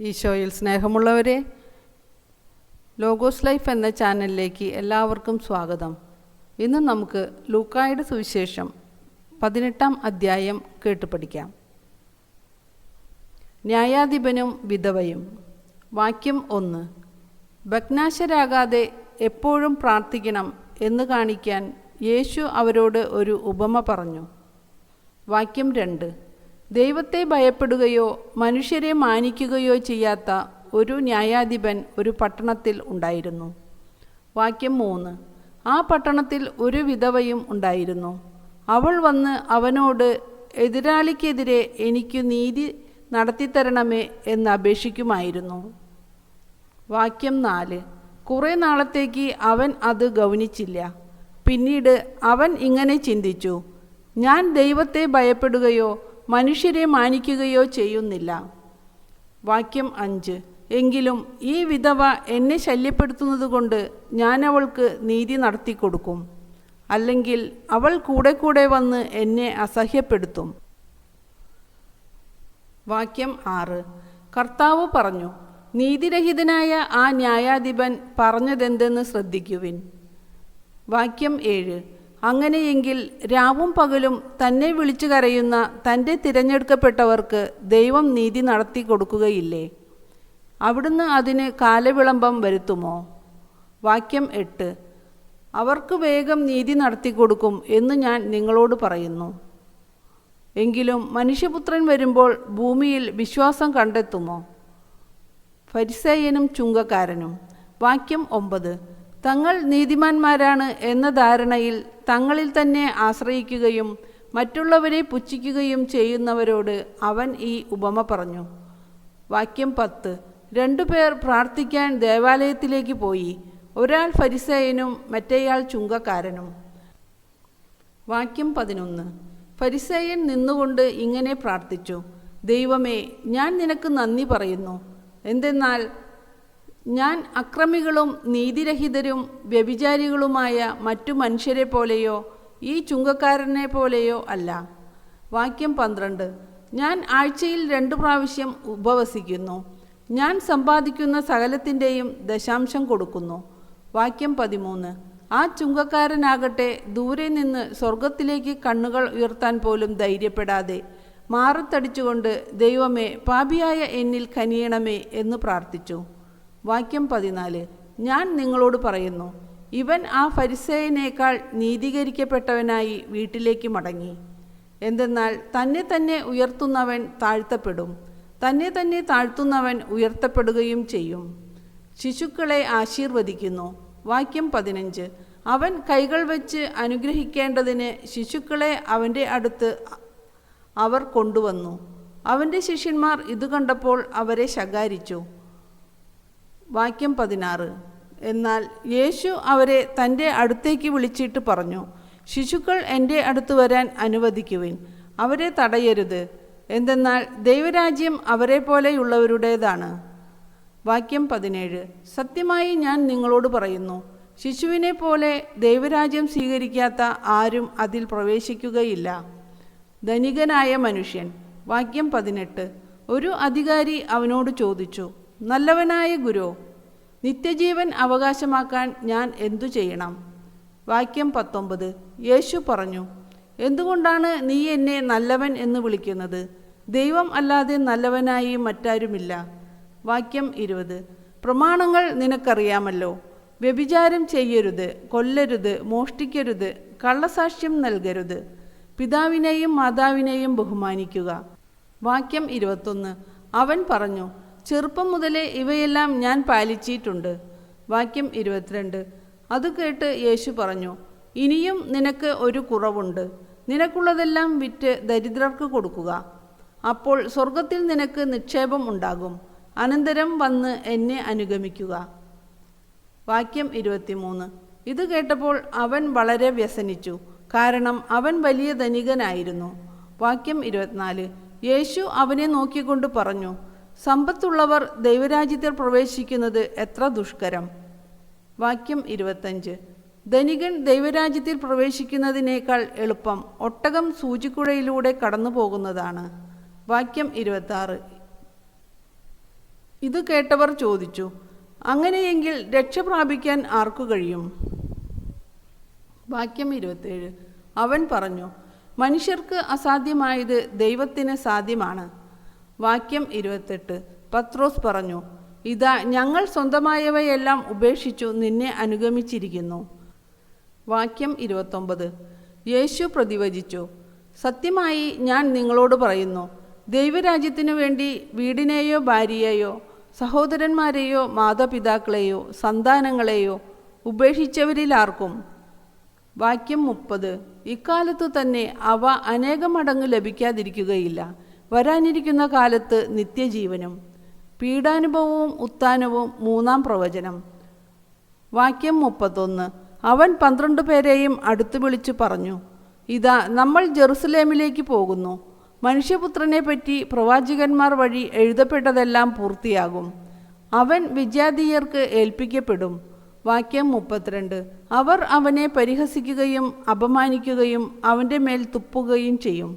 ഈശോയിൽ സ്നേഹമുള്ളവരെ, logos life എന്ന ചാനലിലേക്ക് എല്ലാവർക്കും സ്വാഗതം. ഇന്ന് നമുക്ക് ലൂക്കായുടെ സുവിശേഷം 18-ാം അധ്യായം കേട്ടു പഠിക്കാം. ന്യായാധിപനും വിധവയും. വാക്യം 1. ഭഗ്നാശരാകാതെ എപ്പോഴും പ്രാർത്ഥിക്കണം എന്ന് കാണിക്കാൻ യേശു അവരോട് ഒരു ഉപമ പറഞ്ഞു. വാക്യം 2. ദൈവത്തെ ഭയപ്പെടുകയോ മനുഷ്യരെ മാനിക്കുകയോ ചെയ്യാത്ത ഒരു ന്യായാധിപൻ ഒരു പട്ടണത്തിൽ ഉണ്ടായിരുന്നു. വാക്യം 3. ആ പട്ടണത്തിൽ ഒരു വിധവയും ഉണ്ടായിരുന്നു. അവൾ വന്ന് അവനോട്, എതിരാളിക്കെതിരെ എനിക്ക് നീതി നടത്തിത്തരണമേ എന്ന് അപേക്ഷിക്കുമായിരുന്നു. വാക്യം 4. കുറേ നാളത്തേക്ക് അവൻ അത് ഗൗനിച്ചില്ല. പിന്നീട് അവൻ ഇങ്ങനെ ചിന്തിച്ചു, ഞാൻ ദൈവത്തെ ഭയപ്പെടുകയോ മനുഷ്യരെ മാനിക്കുകയോ ചെയ്യുന്നില്ല. വാക്യം 5. എങ്കിലും ഈ വിധവ എന്നെ ശല്യപ്പെടുത്തുന്നത് കൊണ്ട് ഞാൻ അവൾക്ക് നീതി നടത്തിക്കൊടുക്കും. അല്ലെങ്കിൽ അവൾ കൂടെ വന്ന് എന്നെ അസഹ്യപ്പെടുത്തും. വാക്യം 6. കർത്താവ് പറഞ്ഞു, നീതിരഹിതനായ ആ ന്യായാധിപൻ പറഞ്ഞതെന്തെന്ന് ശ്രദ്ധിക്കുവിൻ. വാക്യം 7. അങ്ങനെയെങ്കിൽ രാവും പകലും തന്നെ വിളിച്ചു കരയുന്ന തൻ്റെ തിരഞ്ഞെടുക്കപ്പെട്ടവർക്ക് ദൈവം നീതി നടത്തി കൊടുക്കുകയില്ലേ? അവിടുന്ന് അതിന് കാലവിളംബം വരുത്തുമോ? വാക്യം 8. അവർക്ക് വേഗം നീതി നടത്തി കൊടുക്കും എന്ന് ഞാൻ നിങ്ങളോട് പറയുന്നു. എങ്കിലും മനുഷ്യപുത്രൻ വരുമ്പോൾ ഭൂമിയിൽ വിശ്വാസം കണ്ടെത്തുമോ? ഫരിസേയനും ചുങ്കക്കാരനും. വാക്യം 9. തങ്ങൾ നീതിമാന്മാരാണ് എന്ന ധാരണയിൽ തങ്ങളിൽ തന്നെ ആശ്രയിക്കുകയും മറ്റുള്ളവരെ പുച്ഛിക്കുകയും ചെയ്യുന്നവരോട് അവൻ ഈ ഉപമ പറഞ്ഞു. വാക്യം 10. 2 പേർ പ്രാർത്ഥിക്കാൻ ദേവാലയത്തിലേക്ക് പോയി. ഒരാൾ ഫരിസേയനും മറ്റേയാൾ ചുങ്കക്കാരനും. വാക്യം 11. ഫരിസേയൻ നിന്നുകൊണ്ട് ഇങ്ങനെ പ്രാർത്ഥിച്ചു, ദൈവമേ, ഞാൻ നിനക്ക് നന്ദി പറയുന്നു. എന്തെന്നാൽ ഞാൻ അക്രമികളും നീതിരഹിതരും വ്യഭിചാരികളുമായ മറ്റു മനുഷ്യരെ പോലെയോ ഈ ചുങ്കക്കാരനെ പോലെയോ അല്ല. വാക്യം 12. ഞാൻ ആഴ്ചയിൽ 2 പ്രാവശ്യം ഉപവസിക്കുന്നു. ഞാൻ സമ്പാദിക്കുന്ന സകലത്തിൻ്റെയും ദശാംശം കൊടുക്കുന്നു. വാക്യം 13. ആ ചുങ്കക്കാരനാകട്ടെ ദൂരെ നിന്ന് സ്വർഗത്തിലേക്ക് കണ്ണുകൾ ഉയർത്താൻ പോലും ധൈര്യപ്പെടാതെ മാറത്തടിച്ചുകൊണ്ട്, ദൈവമേ, പാപിയായ എന്നിൽ കനിയണമേ എന്ന് പ്രാർത്ഥിച്ചു. വാക്യം 14. ഞാൻ നിങ്ങളോട് പറയുന്നു, ഇവൻ ആ ഫരിസേയനേക്കാൾ നീതീകരിക്കപ്പെട്ടവനായി വീട്ടിലേക്ക് മടങ്ങി. എന്തെന്നാൽ തന്നെ ഉയർത്തുന്നവൻ താഴ്ത്തപ്പെടും, തന്നെ താഴ്ത്തുന്നവൻ ഉയർത്തപ്പെടുകയും ചെയ്യും. ശിശുക്കളെ ആശീർവദിക്കുന്നു. വാക്യം 15. അവൻ കൈകൾ വെച്ച് അനുഗ്രഹിക്കേണ്ടതിന് ശിശുക്കളെ അവൻ്റെ അടുത്ത് അവർ കൊണ്ടുവന്നു. അവൻ്റെ ശിഷ്യന്മാർ ഇത് കണ്ടപ്പോൾ അവരെ ശകാരിച്ചു. വാക്യം 16. എന്നാൽ യേശു അവരെ തൻ്റെ അടുത്തേക്ക് വിളിച്ചിട്ട് പറഞ്ഞു, ശിശുക്കൾ എൻ്റെ അടുത്ത് വരാൻ അനുവദിക്കുവിൻ, അവരെ തടയരുത്. എന്തെന്നാൽ ദൈവരാജ്യം അവരെ പോലെയുള്ളവരുടേതാണ്. വാക്യം 17. സത്യമായി ഞാൻ നിങ്ങളോട് പറയുന്നു, ശിശുവിനെ പോലെ ദൈവരാജ്യം സ്വീകരിക്കാത്ത ആരും അതിൽ പ്രവേശിക്കുകയില്ല. ധനികനായ മനുഷ്യൻ. വാക്യം 18. ഒരു അധികാരി അവനോട് ചോദിച്ചു, നല്ലവനായ ഗുരു, നിത്യജീവൻ അവകാശമാക്കാൻ ഞാൻ എന്തു ചെയ്യണം? വാക്യം 19. യേശു പറഞ്ഞു, എന്തുകൊണ്ടാണ് നീ എന്നെ നല്ലവൻ എന്ന് വിളിക്കുന്നത്? ദൈവം അല്ലാതെ നല്ലവനായി മറ്റാരുമില്ല. വാക്യം 20. പ്രമാണങ്ങൾ നിനക്കറിയാമല്ലോ. വ്യഭിചാരം ചെയ്യരുത്, കൊല്ലരുത്, മോഷ്ടിക്കരുത്, കള്ളസാക്ഷ്യം നൽകരുത്, പിതാവിനെയും മാതാവിനെയും ബഹുമാനിക്കുക. വാക്യം 21. അവൻ പറഞ്ഞു, ചെറുപ്പം മുതലേ ഇവയെല്ലാം ഞാൻ പാലിച്ചിട്ടുണ്ട്. വാക്യം 22. അത് കേട്ട് യേശു പറഞ്ഞു, ഇനിയും നിനക്ക് ഒരു കുറവുണ്ട്. നിനക്കുള്ളതെല്ലാം വിറ്റ് ദരിദ്രർക്ക് കൊടുക്കുക. അപ്പോൾ സ്വർഗത്തിൽ നിനക്ക് നിക്ഷേപം ഉണ്ടാകും. അനന്തരം വന്ന് എന്നെ അനുഗമിക്കുക. വാക്യം 23. ഇത് കേട്ടപ്പോൾ അവൻ വളരെ വ്യസനിച്ചു, കാരണം അവൻ വലിയ ധനികനായിരുന്നു. വാക്യം 24. യേശു അവനെ നോക്കിക്കൊണ്ട് പറഞ്ഞു, സമ്പത്തുള്ളവർ ദൈവരാജ്യത്തിൽ പ്രവേശിക്കുന്നത് എത്ര ദുഷ്കരം. വാക്യം 25. ധനികൻ ദൈവരാജ്യത്തിൽ പ്രവേശിക്കുന്നതിനേക്കാൾ എളുപ്പം ഒട്ടകം സൂചിക്കുഴയിലൂടെ കടന്നു പോകുന്നതാണ്. വാക്യം 26. ഇത് കേട്ടവർ ചോദിച്ചു, അങ്ങനെയെങ്കിൽ രക്ഷ പ്രാപിക്കാൻ ആർക്കു കഴിയും? വാക്യം 27. അവൻ പറഞ്ഞു, മനുഷ്യർക്ക് അസാധ്യമായത് ദൈവത്തിന് സാധ്യമാണ്. വാക്യം 28. പത്രോസ് പറഞ്ഞു, ഇതാ ഞങ്ങൾ സ്വന്തമായവയെല്ലാം ഉപേക്ഷിച്ചു നിന്നെ അനുഗമിച്ചിരിക്കുന്നു. വാക്യം 29. യേശു പ്രതിവചിച്ചു, സത്യമായി ഞാൻ നിങ്ങളോട് പറയുന്നു, ദൈവരാജ്യത്തിനു വേണ്ടി വീടിനെയോ ഭാര്യയെയോ സഹോദരന്മാരെയോ മാതാപിതാക്കളെയോ സന്താനങ്ങളെയോ ഉപേക്ഷിച്ചവരിലാർക്കും. വാക്യം 30. ഇക്കാലത്തു തന്നെ അവ അനേകമടങ്ങ് ലഭിക്കാതിരിക്കുകയില്ല. വരാനിരിക്കുന്ന കാലത്ത് നിത്യജീവനും. പീഡാനുഭവവും ഉത്ഥാനവും മൂന്നാം പ്രവചനം. വാക്യം 31. അവൻ 12 പേരെയും അടുത്തു വിളിച്ചു പറഞ്ഞു, ഇതാ നമ്മൾ ജെറുസലേമിലേക്ക് പോകുന്നു. മനുഷ്യപുത്രനെ പറ്റി പ്രവാചകന്മാർ വഴി എഴുതപ്പെട്ടതെല്ലാം പൂർത്തിയാകും. അവൻ വിജാതീയർക്ക് ഏൽപ്പിക്കപ്പെടും. വാക്യം 32. അവർ അവനെ പരിഹസിക്കുകയും അപമാനിക്കുകയും അവൻ്റെ മേൽ തുപ്പുകയും ചെയ്യും.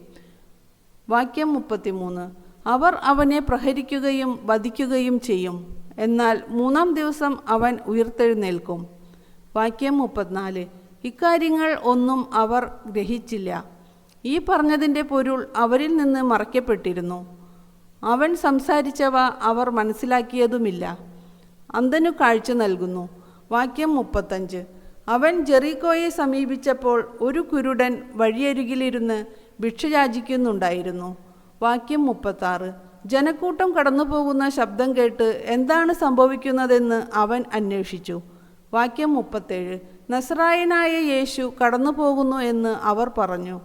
വാക്യം 33. അവർ അവനെ പ്രഹരിക്കുകയും വധിക്കുകയും ചെയ്യും. എന്നാൽ 3-ാം ദിവസം അവൻ ഉയിർത്തെഴുന്നേൽക്കും. വാക്യം 34. ഇക്കാര്യങ്ങൾ ഒന്നും അവർ ഗ്രഹിച്ചില്ല. ഈ പറഞ്ഞതിൻ്റെ പൊരുൾ അവരിൽ നിന്ന് മറയ്ക്കപ്പെട്ടിരുന്നു. അവൻ സംസാരിച്ചവ അവർ മനസ്സിലാക്കിയതുമില്ല. അന്ധനു കാഴ്ച നൽകുന്നു. വാക്യം 35. അവൻ ജെറീക്കോയെ സമീപിച്ചപ്പോൾ ഒരു കുരുടൻ വഴിയരികിലിരുന്ന് ഭിക്ഷ യാചിക്കുന്നുണ്ടായിരുന്നു. വാക്യം 36. ജനക്കൂട്ടം കടന്നുപോകുന്ന ശബ്ദം കേട്ട് എന്താണ് സംഭവിക്കുന്നതെന്ന് അവൻ അന്വേഷിച്ചു. വാക്യം 37. നസറായനായ യേശു കടന്നു പോകുന്നു എന്ന് അവർ പറഞ്ഞു.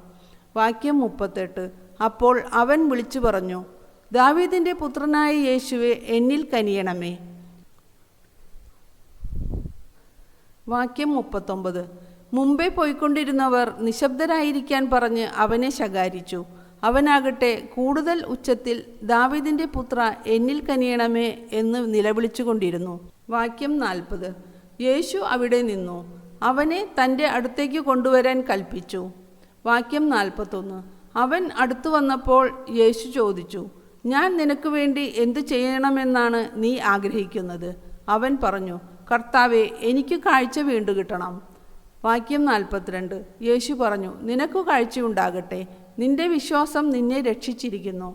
വാക്യം 38. അപ്പോൾ അവൻ വിളിച്ചു പറഞ്ഞു, ദാവീദിൻ്റെ പുത്രനായ യേശുവേ, എന്നിൽ കനിയണമേ. വാക്യം 39. മുമ്പേ പോയിക്കൊണ്ടിരുന്നവർ നിശബ്ദരായിരിക്കാൻ പറഞ്ഞ് അവനെ ശകാരിച്ചു. അവനാകട്ടെ കൂടുതൽ ഉച്ചത്തിൽ, ദാവീദിൻ്റെ പുത്ര, എന്നിൽ കനിയണമേ എന്ന് നിലവിളിച്ചുകൊണ്ടിരുന്നു. വാക്യം 40. യേശു അവിടെ നിന്നു അവനെ തൻ്റെ അടുത്തേക്ക് കൊണ്ടുവരാൻ കൽപ്പിച്ചു. വാക്യം 41. അവൻ അടുത്തു വന്നപ്പോൾ യേശു ചോദിച്ചു, ഞാൻ നിനക്ക് വേണ്ടി എന്തു ചെയ്യണമെന്നാണ് നീ ആഗ്രഹിക്കുന്നത്? അവൻ പറഞ്ഞു, കർത്താവേ, എനിക്ക് കാഴ്ച വീണ്ടു കിട്ടണം. വാക്യം 42. യേശു പറഞ്ഞു, നിനക്കു കാഴ്ചയുണ്ടാകട്ടെ, നിന്റെ വിശ്വാസം നിന്നെ രക്ഷിച്ചിരിക്കുന്നു.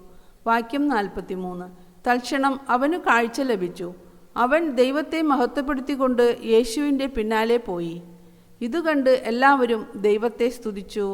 വാക്യം 43. തൽക്ഷണം അവന് കാഴ്ച ലഭിച്ചു. അവൻ ദൈവത്തെ മഹത്വപ്പെടുത്തിക്കൊണ്ട് യേശുവിൻ്റെ പിന്നാലെ പോയി. ഇതുകണ്ട് എല്ലാവരും ദൈവത്തെ സ്തുതിച്ചു.